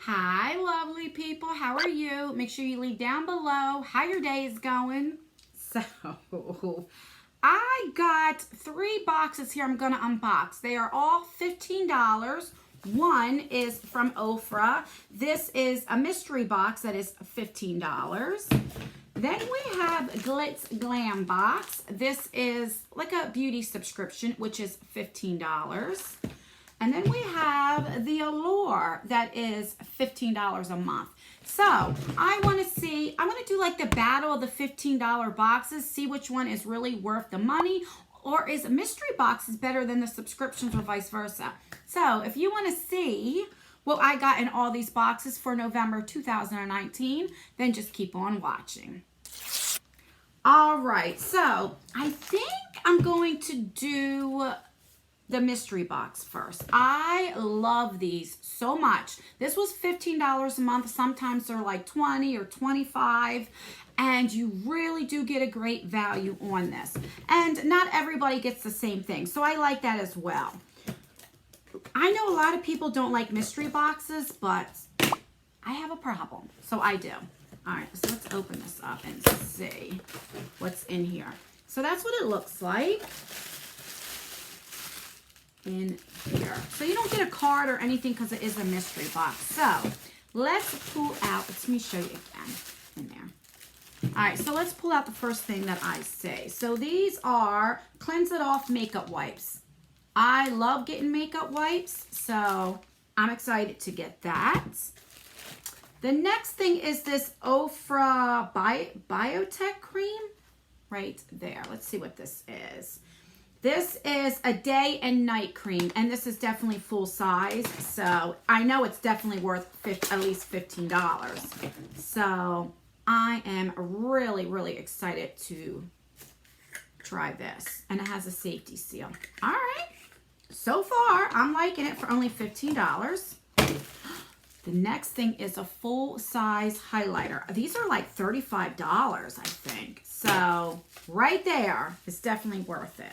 Hi, lovely people. How are you? Make sure you leave down below how your day is going. So, I got 3 boxes here I'm going to unbox. They are all $15. One is from OFRA. This is a mystery box that is $15. Then we have GLITZ GLAM Box. This is like a beauty subscription, which is $15. And then we have the ALLURE that is $15 a month. So I want to do like the battle of the $15 boxes, see which one is really worth the money, or is mystery boxes better than the subscriptions or vice versa. So if you want to see what I got in all these boxes for November 2019, then just keep on watching. All right, so I think I'm going to do the mystery box first. I love these so much. This was $15 a month. Sometimes they're like $20 or $25, and you really do get a great value on this. And not everybody gets the same thing, so I like that as well. I know a lot of people don't like mystery boxes, but I have a problem, so I do. All right, so let's open this up and see what's in here. So that's what it looks like in here. So you don't get a card or anything because it is a mystery box. So let's pull out, let me show you again in there. All right, so let's pull out the first thing that I see. So these are Cleanse It Off makeup wipes. I love getting makeup wipes, so I'm excited to get that. The next thing is this OFRA Biotech cream right there. Let's see what this is. This is a day and night cream, and this is definitely full size, so I know it's definitely worth at least $15. So I am really, really excited to try this, and it has a safety seal. All right, so far I'm liking it for only $15. The next thing is a full-size highlighter. These are like $35, I think. So right there is definitely worth it.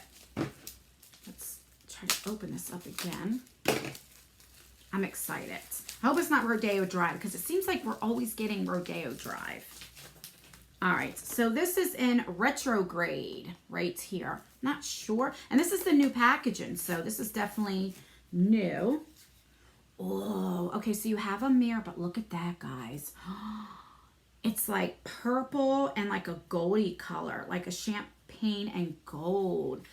Let's try to open this up again. I'm excited. I hope it's not Rodeo Drive because it seems like we're always getting Rodeo Drive. All right, so this is in retrograde right here. Not sure. And this is the new packaging, so this is definitely new. Oh, okay, so you have a mirror, but look at that, guys. It's like purple and like a goldy color, like a champagne and gold.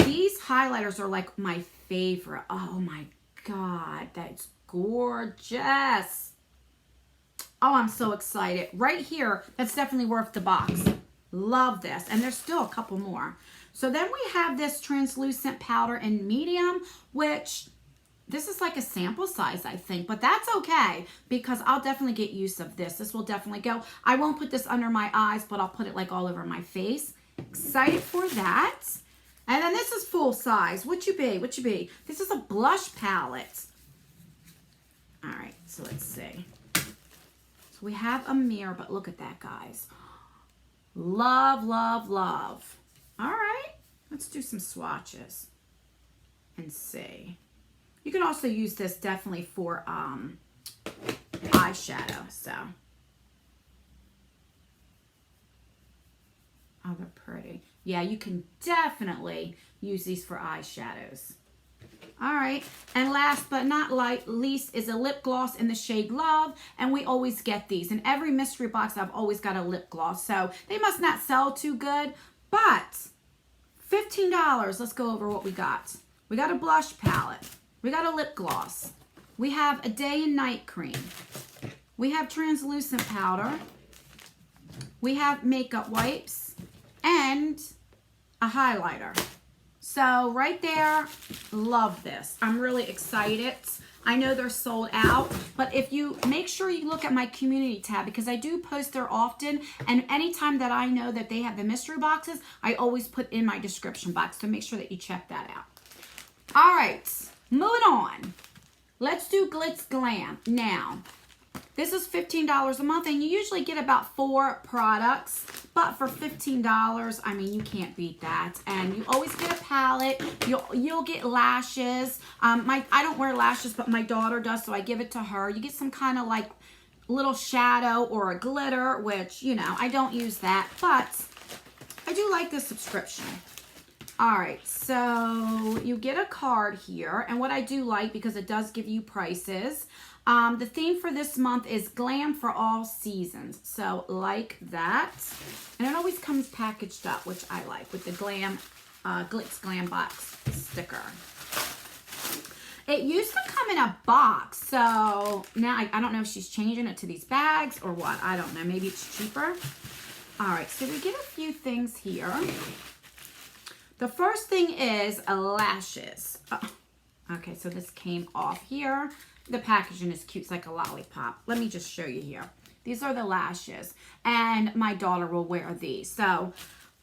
These highlighters are like my favorite. Oh my God, that's gorgeous. Oh, I'm so excited. Right here, that's definitely worth the box. Love this. And there's still a couple more. So then we have this translucent powder in medium, which this is like a sample size, I think, but that's okay because I'll definitely get use of this. This will definitely go. I won't put this under my eyes, but I'll put it like all over my face. Excited for that. And then this is full size. What you be? What you be? This is a blush palette. All right, so let's see. So we have a mirror, but look at that, guys. Love, love, love. All right, let's do some swatches and see. You can also use this definitely for eyeshadow, so. Oh, they're pretty. Yeah, you can definitely use these for eyeshadows. All right, and last but not least is a lip gloss in the shade Love, and we always get these. In every mystery box, I've always got a lip gloss, so they must not sell too good, but $15. Let's go over what we got. We got a blush palette. We got a lip gloss. We have a day and night cream. We have translucent powder. We have makeup wipes and a highlighter. So right there, love this. I'm really excited. I know they're sold out, but if you make sure you look at my community tab because I do post there often, and anytime that I know that they have the mystery boxes, I always put in my description box, so make sure that you check that out. All right. Moving on, let's do Glitz Glam. Now, This is $15 a month, and you usually get about 4 products, but for $15, I mean, you can't beat that. And you always get a palette. You'll get lashes. I don't wear lashes, but my daughter does, so I give it to her. You get some kind of like little shadow or a glitter, which, you know, I don't use that, but I do like this subscription. All right, so you get a card here, and what I do like, because it does give you prices, the theme for this month is Glam for all seasons. So like that. And it always comes packaged up, which I like, with the Glam, GLITZ GLAM Box sticker. It used to come in a box, so now I don't know if she's changing it to these bags or what. I don't know. Maybe it's cheaper. All right, so we get a few things here. The first thing is lashes. Oh, okay, so this came off here. The packaging is cute. It's like a lollipop. Let me just show you here. These are the lashes, and my daughter will wear these. So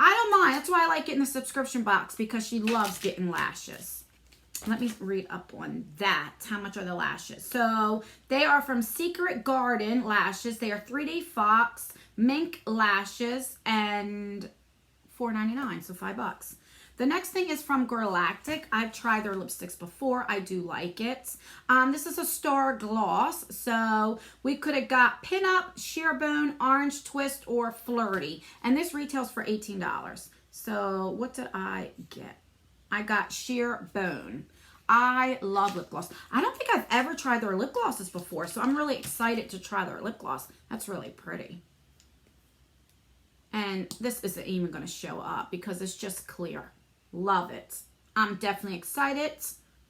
I don't mind. That's why I like getting the subscription box, because she loves getting lashes. Let me read up on that. How much are the lashes? So they are from Secret Garden lashes. They are 3D Fox, mink lashes, and $4.99, so $5. The next thing is from Galactic. I've tried their lipsticks before. I do like it. This is a star gloss. So we could have got Pinup, Sheer Bone, Orange Twist, or Flirty. And this retails for $18. So what did I get? I got Sheer Bone. I love lip gloss. I don't think I've ever tried their lip glosses before, so I'm really excited to try their lip gloss. That's really pretty. And this isn't even going to show up because it's just clear. Love it. I'm definitely excited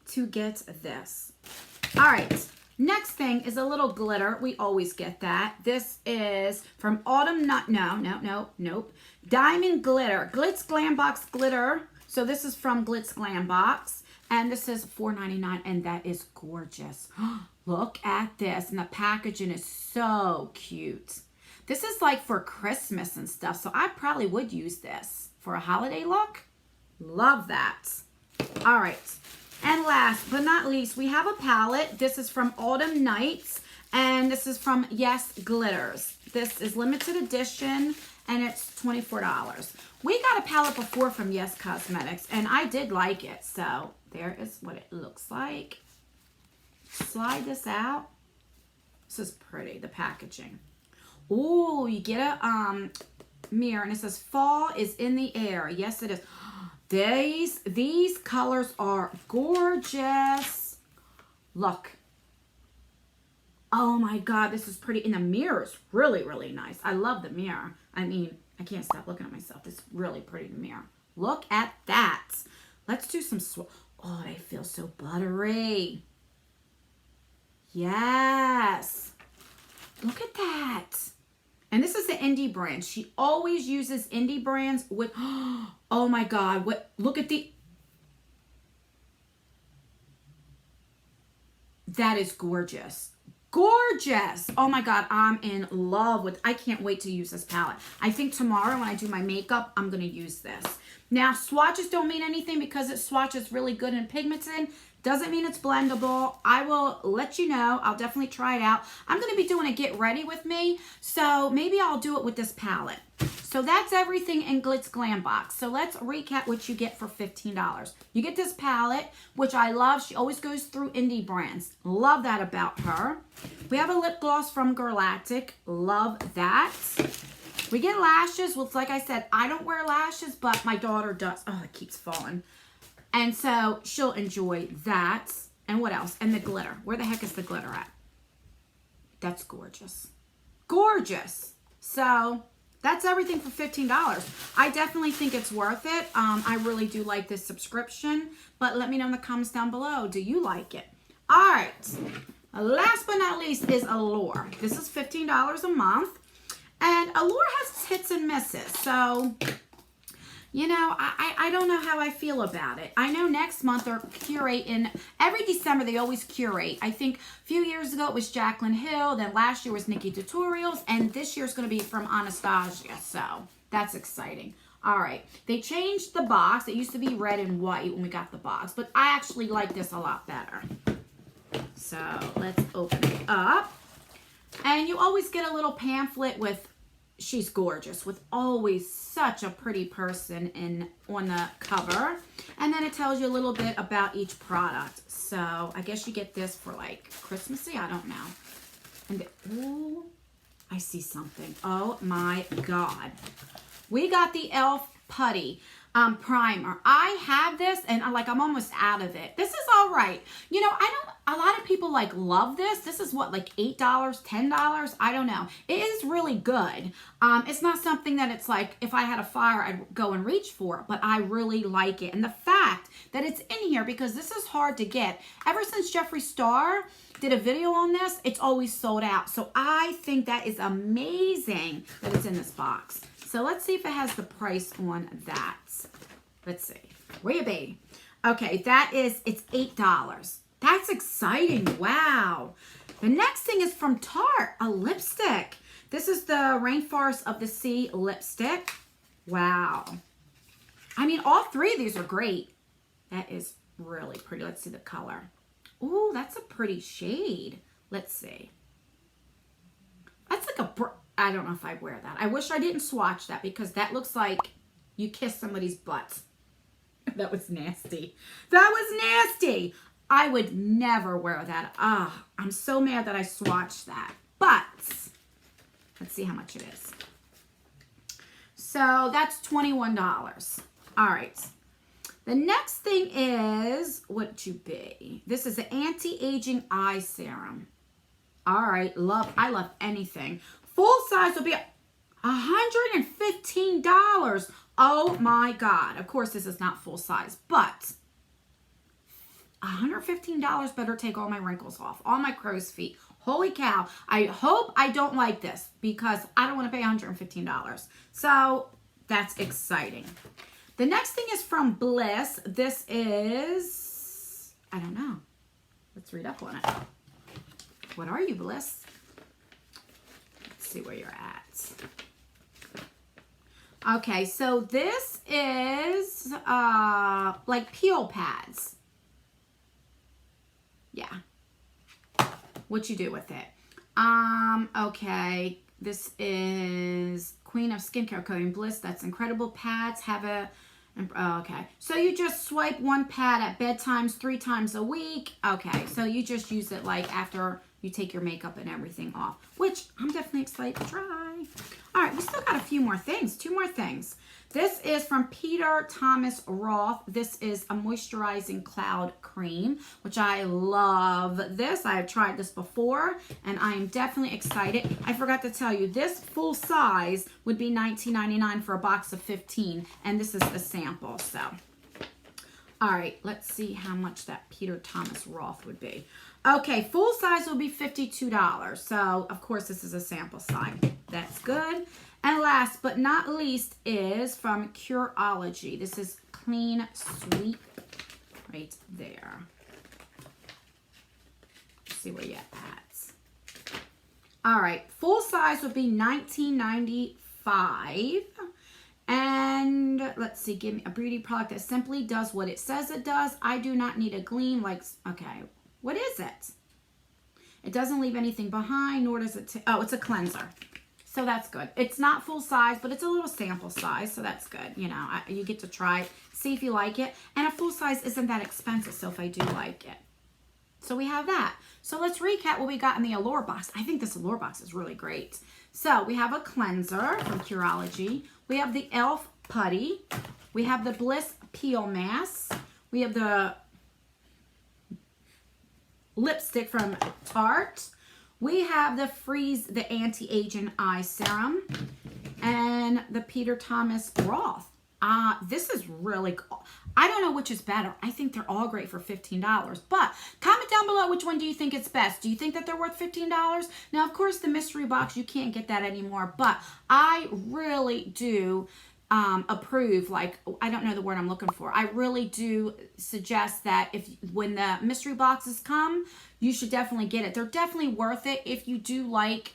to get this. All right. Next thing is a little glitter. We always get that. This is from Autumn Nut. Nope. Diamond Glitter. GLITZ GLAM Box Glitter. So this is from GLITZ GLAM Box. And this is $4.99, and that is gorgeous. Look at this. And the packaging is so cute. This is like for Christmas and stuff. So I probably would use this for a holiday look. Love that. All right. And last but not least, we have a palette. This is from Autumn Nights, and this is from Yes Glitters. This is limited edition, and it's $24. We got a palette before from Yes Cosmetics, and I did like it. So there is what it looks like. Slide this out. This is pretty, the packaging. Oh, you get a mirror, and it says fall is in the air. Yes, it is. These colors are gorgeous. Look. Oh my God, this is pretty. And the mirror is really, really nice. I love the mirror. I mean, I can't stop looking at myself. It's really pretty in the mirror. Look at that. Let's do some oh, they feel so buttery. Yes. Look at that. And this is the indie brand. She always uses indie brands with, oh my God, look at that is gorgeous. Gorgeous. Oh my God, I'm in love with, I can't wait to use this palette. I think tomorrow when I do my makeup, I'm going to use this. Now, swatches don't mean anything because it swatches really good and pigmented. Doesn't mean it's blendable. I will let you know. I'll definitely try it out. I'm going to be doing a get ready with me, so maybe I'll do it with this palette. So that's everything in GLITZ GLAM Box. So let's recap what you get for $15. You get this palette, which I love. She always goes through indie brands. Love that about her. We have a lip gloss from Galactic. Love that. We get lashes, which, like I said, I don't wear lashes, but my daughter does. Oh, it keeps falling. And so she'll enjoy that. And what else? And the glitter. Where the heck is the glitter at? That's gorgeous. Gorgeous. So that's everything for $15. I definitely think it's worth it. I really do like this subscription. But let me know in the comments down below. Do you like it? All right. Last but not least is Allure. This is $15 a month. And Allure has hits and misses. So, you know, I don't know how I feel about it. I know next month they're curating. Every December they always curate. I think a few years ago it was Jaclyn Hill. Then last year was Nikki Tutorials. And this year's going to be from Anastasia. So that's exciting. All right. They changed the box. It used to be red and white when we got the box. But I actually like this a lot better. So let's open it up. And you always get a little pamphlet with, she's gorgeous, with always such a pretty person on the cover. And then it tells you a little bit about each product. So I guess you get this for like Christmassy, I don't know. And ooh, I see something. Oh my God. We got the e.l.f. Putty primer. I have this and I'm almost out of it. This is all right. You know, a lot of people like love this. This is what, like $8, $10? I don't know. It is really good. It's not something that it's like, if I had a fire, I'd go and reach for, but I really like it. And the fact that it's in here, because this is hard to get. Ever since Jeffree Star did a video on this, it's always sold out. So I think that is amazing that it's in this box. So let's see if it has the price on that. Let's see. Where you be? Okay, it's $8. That's exciting. Wow. The next thing is from Tarte, a lipstick. This is the Rainforest of the Sea lipstick. Wow. I mean, all three of these are great. That is really pretty. Let's see the color. Ooh, that's a pretty shade. Let's see. That's like I don't know if I'd wear that. I wish I didn't swatch that because that looks like you kissed somebody's butt. That was nasty. That was nasty. I would never wear that. Ah, I'm so mad that I swatched that. But let's see how much it is. So that's $21. All right. The next thing is, what you be? This is an anti-aging eye serum. All right, I love anything. Full size will be $115. Oh my God. Of course, this is not full size, but $115 better take all my wrinkles off, all my crow's feet. Holy cow. I hope I don't like this because I don't want to pay $115. So that's exciting. The next thing is from Bliss. This is, I don't know. Let's read up on it. What are you, Bliss? Let's see where you're at. Okay, so this is like peel pads. Yeah. What you do with it. Okay, this is Queen of Skincare Coating Bliss. That's incredible. Pads have a, okay. So you just swipe one pad at bedtimes 3 times a week. Okay, so you just use it like after you take your makeup and everything off, which I'm definitely excited to try. All right, we still got a few more things, 2 more things. This is from Peter Thomas Roth. This is a moisturizing cloud cream, which I love this. I have tried this before, and I am definitely excited. I forgot to tell you, this full size would be $19.99 for a box of 15, and this is the sample, so. All right, let's see how much that Peter Thomas Roth would be. Okay, full size will be $52. So, of course, this is a sample size. That's good. And last but not least is from Curology. This is Clean Sweep right there. Let's see where you're at. All right, full size would be $19.95. And let's see, give me a beauty product that simply does what it says it does. I do not need a gleam like, okay, what is it? It doesn't leave anything behind, nor does it, oh, it's a cleanser. So that's good. It's not full size, but it's a little sample size, so that's good. You know, you get to try it, see if you like it. And a full size isn't that expensive, so if I do like it. So we have that. So let's recap what we got in the Allure box. I think this Allure box is really great. So we have a cleanser from Curology. We have the e.l.f. Putty. We have the Bliss Peel Mask. We have the lipstick from Tarte. We have the Freeze, the Anti-Aging Eye Serum. And the Peter Thomas Roth. This is really cool. I don't know which is better. I think they're all great for $15. But comment down below which one do you think is best. Do you think that they're worth $15? Now, of course, the mystery box, you can't get that anymore. But I really do approve, like, I don't know the word I'm looking for. I really do suggest that when the mystery boxes come, you should definitely get it. They're definitely worth it if you do like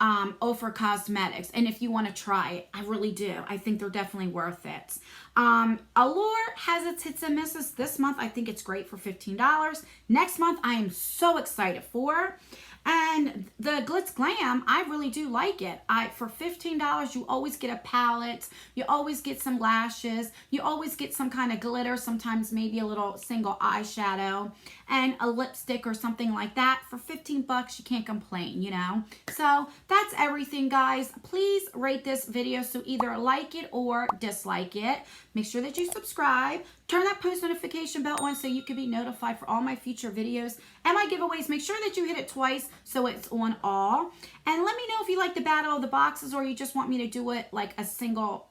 OFRA Cosmetics, and if you want to try it, I really do. I think they're definitely worth it. Allure has its hits and misses. This month, I think it's great for $15. Next month, I am so excited for. And the Glitz Glam, I really do like it. For $15, you always get a palette, you always get some lashes, you always get some kind of glitter, sometimes maybe a little single eyeshadow, and a lipstick or something like that. For 15 bucks, you can't complain, you know? So that's everything, guys. Please rate this video, so either like it or dislike it. Make sure that you subscribe. Turn that post notification bell on so you can be notified for all my future videos and my giveaways. Make sure that you hit it twice so it's on all. And let me know if you like the battle of the boxes or you just want me to do it like a single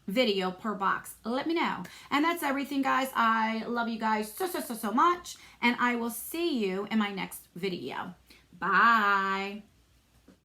video per box. Let me know. And that's everything, guys. I love you guys so much. And I will see you in my next video. Bye.